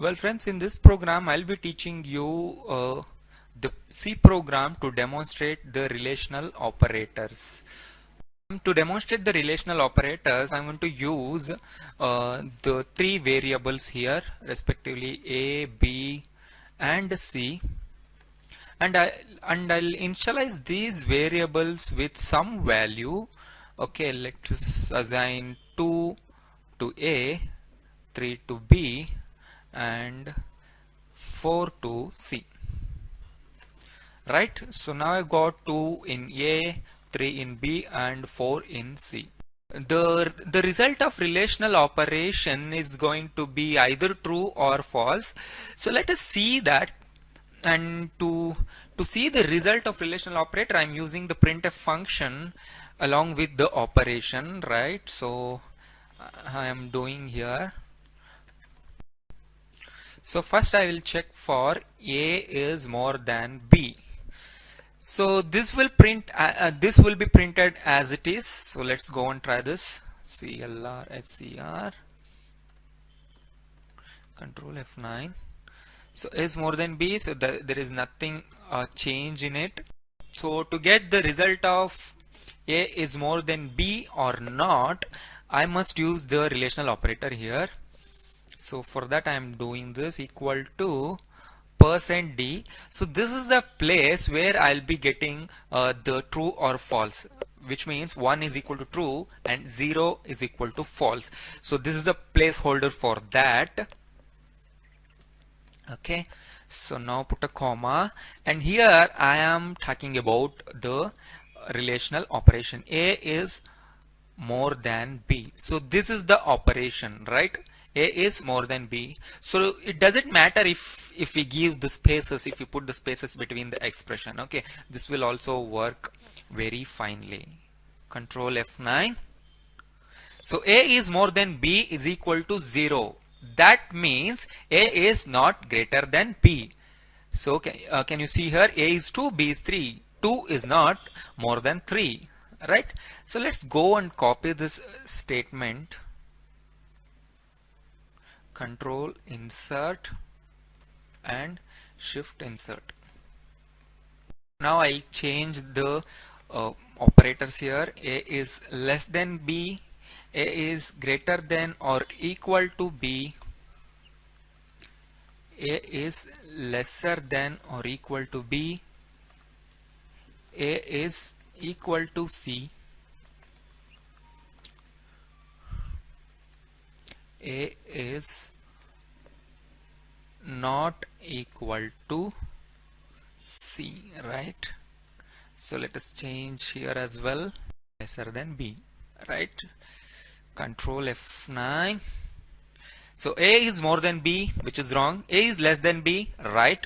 Well friends, in this program I'll be teaching you the C program to demonstrate the relational operators. To demonstrate the relational operators, I'm going to use the three variables here, respectively A, B and C, and I'll initialize these variables with some value. Okay, let's assign 2 to A, 3 to B and 4 to C. Right, so now I got 2 in A, 3 in B and 4 in C. The result of relational operation is going to be either true or false. So let us see that, and to see the result of relational operator I'm using the printf function along with the operation, right? So I am doing here. So first I will check for A is more than B. So this will print this will be printed as it is. So let's go and try this. CLR SCR control F9. So A is more than B, so there is nothing change in it. So to get the result of A is more than B or not, I must use the relational operator here. So for that I am doing this equal to %d. So this is the place where I'll be getting the true or false, which means 1 is equal to true and 0 is equal to false. So this is the placeholder for that. Okay, so now put a comma, and here I am talking about the relational operation. A is more than B. So this is the operation, right? A is more than B. So it doesn't matter if we give the spaces, if we put the spaces between the expression. Okay, this will also work very finely. Control F9. So A is more than B is equal to 0. That means A is not greater than B. So can you see here, A is 2, B is 3. 2 is not more than 3, right? So let's go and copy this statement. Control insert and shift insert. Now I'll change the operators here. A is less than B, A is greater than or equal to B, A is lesser than or equal to B, A is equal to C, A is not equal to C, right? So let us change here as well, lesser than B, right? Control F9. So A is more than B, which is wrong. A is less than B, right?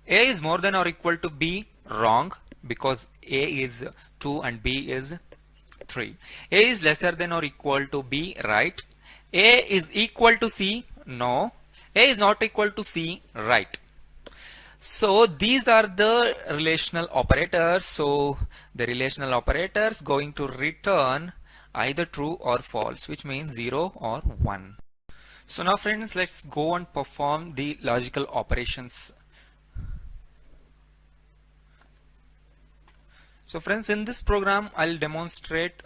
A is more than or equal to B, wrong, because A is 2 and B is 3. A is lesser than or equal to B, right? A is equal to C, no. A is not equal to C, right? So these are the relational operators. So the relational operators going to return either true or false, which means 0 or 1. So now friends, let's go and perform the logical operations. So friends, in this program I'll demonstrate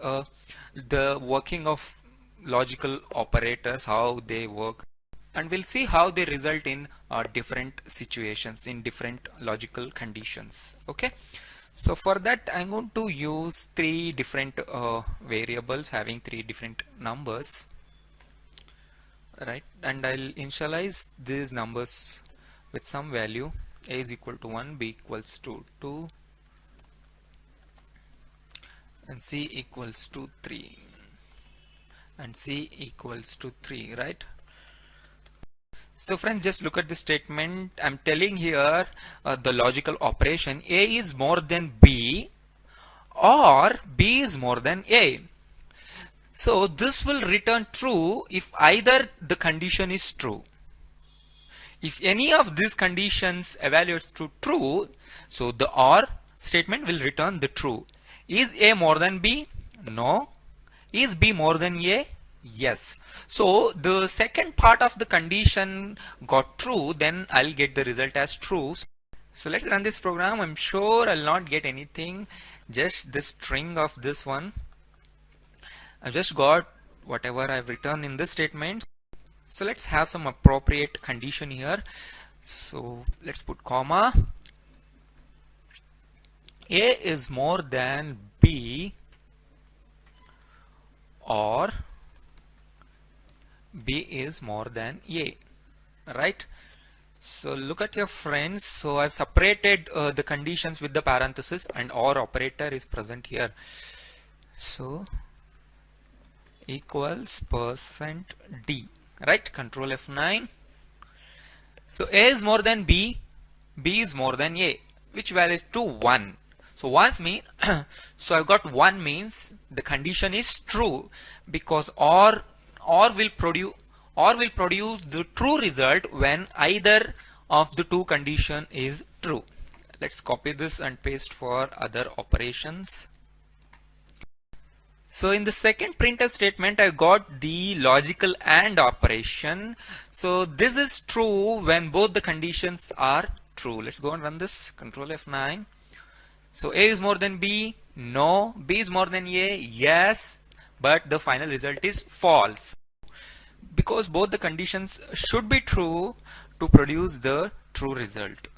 the working of logical operators, how they work, and we'll see how they result in different situations, in different logical conditions. Okay, so for that I'm going to use three different variables having three different numbers, right? And I'll initialize these numbers with some value. A is equal to 1, B equals to 2 and C equals to 3 and C equals to 3, right? So friends, just look at the statement. I'm telling here the logical operation A is more than B or B is more than A. So this will return true if either the condition is true. If any of these conditions evaluates to true, so the OR statement will return the true. Is A more than B? No. Is B more than A? Yes. So the second part of the condition got true, then I'll get the result as true. So let's run this program. I'm sure I'll not get anything, just the string of this one. I've just got whatever I've written in this statement. So let's have some appropriate condition here. So let's put comma. A is more than B or B is more than A, right? So look at your friends. So I've separated the conditions with the parenthesis and OR operator is present here. So equals %D, right? Control F9. So A is more than B, B is more than A, which value is to 1. So once mean so I've got 1 means the condition is true, because or will produce the true result when either of the two condition is true. Let's copy this and paste for other operations. So in the second printf statement, I got the logical AND operation. So this is true when both the conditions are true. Let's go and run this. Control F9. So A is more than B, no. B is more than A, yes. But the final result is false, because both the conditions should be true to produce the true result.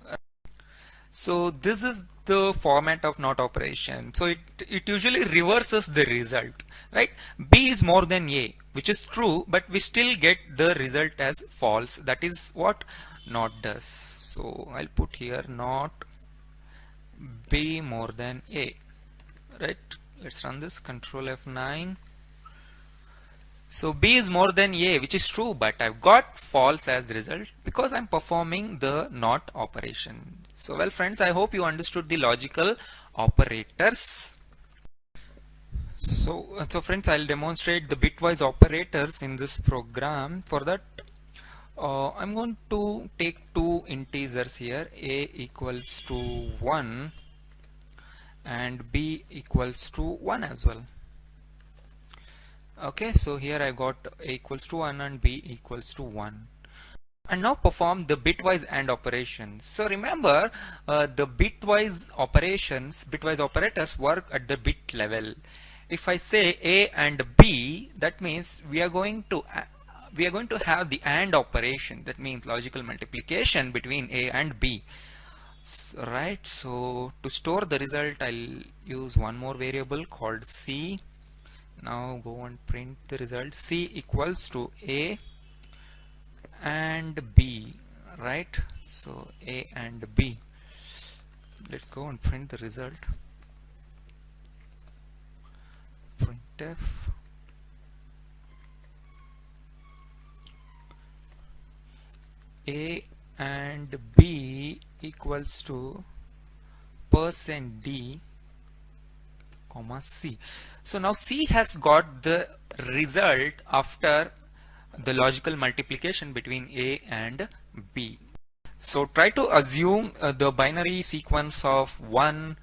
So this is the format of NOT operation. So it usually reverses the result, right? B is more than A, which is true, but we still get the result as false. That is what NOT does. So I'll put here NOT B more than A, right? Let's run this. Control F9. So B is more than A, which is true, but I've got false as result because I'm performing the NOT operation. So well friends, I hope you understood the logical operators. So friends, I'll demonstrate the bitwise operators in this program. For that, I'm going to take two integers here, A equals to 1 and B equals to 1 as well. Okay, so here I got A equals to 1 and B equals to 1. And now perform the bitwise AND operations. So remember, the bitwise operators work at the bit level. If I say A and B, that means we are going to have the AND operation. That means logical multiplication between A and B. Right. So to store the result, I'll use one more variable called C. Now go and print the result. C equals to A and B, right? So A and B. Let's go and print the result. Printf A and B equals to %D comma C. So now C has got the result after the logical multiplication between A and B. So try to assume the binary sequence of 1.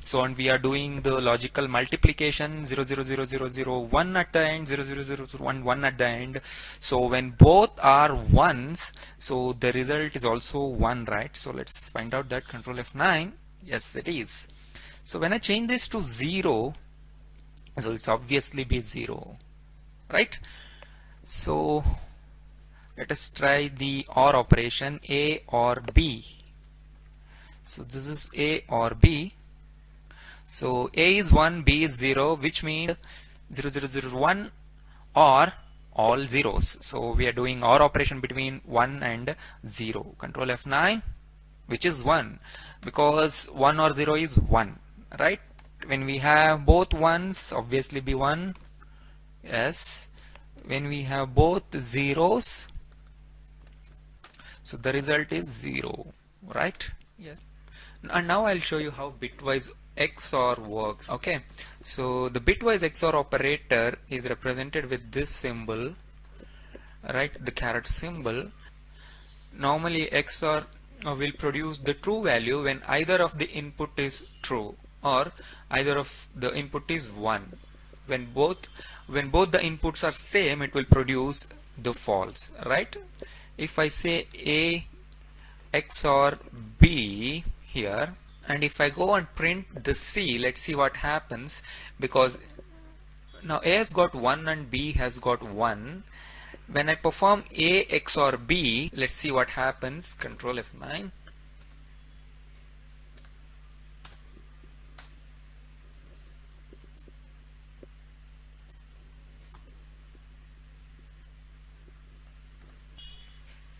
So and we are doing the logical multiplication 0 0 0 0 0 1 at the end, 0 0 0 0 1 1 at the end. So when both are ones, so the result is also 1, right? So let's find out that. Control F9. Yes, it is. So when I change this to 0, so it's obviously be 0, right? So let us try the OR operation, A or B. So this is A or B. So A is 1, B is 0, which means 0 0 0 1 or all zeros. So we are doing OR operation between 1 and 0. Control F9, which is 1, because 1 or 0 is 1, right? When we have both ones, obviously be 1. Yes. When we have both zeros, so the result is 0, right? Yes. And now I'll show you how bitwise XOR works. Okay, so the bitwise XOR operator is represented with this symbol, right? The caret symbol. Normally XOR will produce the true value when either of the input is true or either of the input is 1. when both the inputs are same, it will produce the false, right? If I say A XOR B here, and if I go and print the C, let's see what happens, because now A has got 1 and B has got 1. When I perform A XOR B, let's see what happens. Control F9.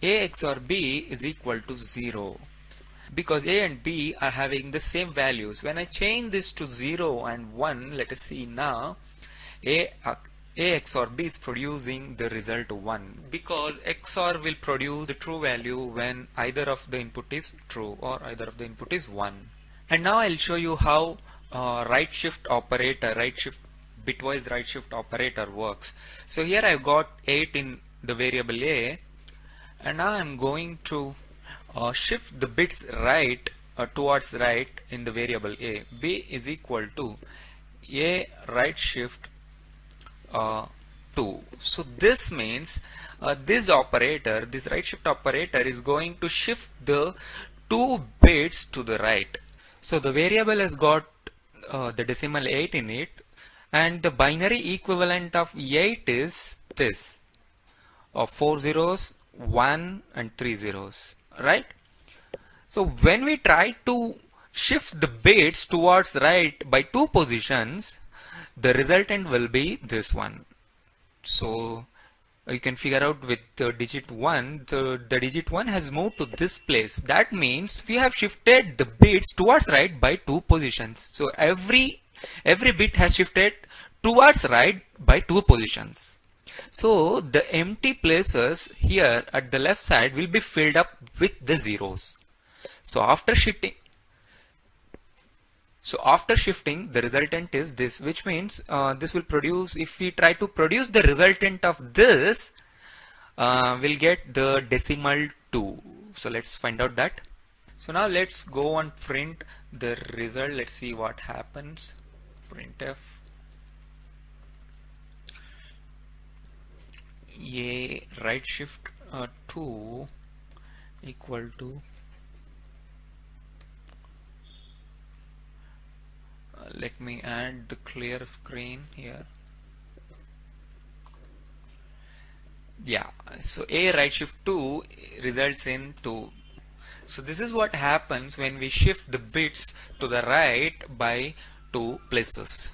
A XOR B is equal to 0, because A and B are having the same values. When I change this to 0 and 1, let us see now, A XOR B is producing the result 1, because XOR will produce the true value when either of the input is true or either of the input is 1. And now I'll show you how right shift bitwise right shift operator works. So here I've got 8 in the variable A, and now I'm going to shift the bits right towards right in the variable A. B is equal to A right shift 2. So this means this right shift operator is going to shift the 2 bits to the right. So the variable has got the decimal 8 in it, and the binary equivalent of 8 is this, of 4 zeros, 1 and 3 zeros, right? So when we try to shift the bits towards right by 2 positions, the resultant will be this one. So you can figure out with the digit 1, the digit 1 has moved to this place. That means we have shifted the bits towards right by 2 positions. So every bit has shifted towards right by 2 positions. So the empty places here at the left side will be filled up with the zeros. So after shifting, the resultant is this, which means this will produce, if we try to produce the resultant of this, we'll get the decimal 2. So let's find out that. So now let's go and print the result. Let's see what happens. Printf A right shift 2 equal to let me add the clear screen here. Yeah, so A right shift 2 results in 2. So this is what happens when we shift the bits to the right by 2 places.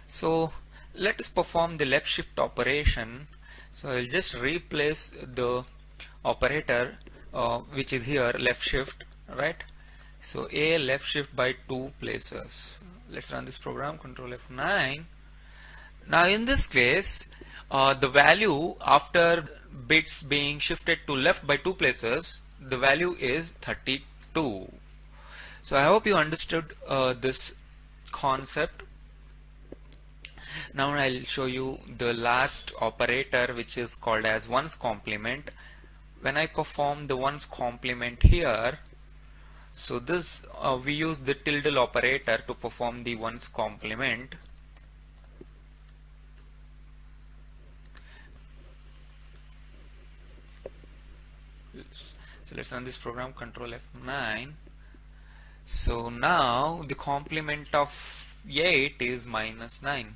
So let us perform the left shift operation. So I'll just replace the operator which is here, left shift, right? So A left shift by 2 places. Let's run this program, Control F9. Now in this case, the value after bits being shifted to left by 2 places, the value is 32. So I hope you understood this concept. Now I'll show you the last operator, which is called as ones complement. When I perform the ones complement here, so this we use the tilde operator to perform the ones complement. So let's run this program, Control F9. So now the complement of 8 is -9.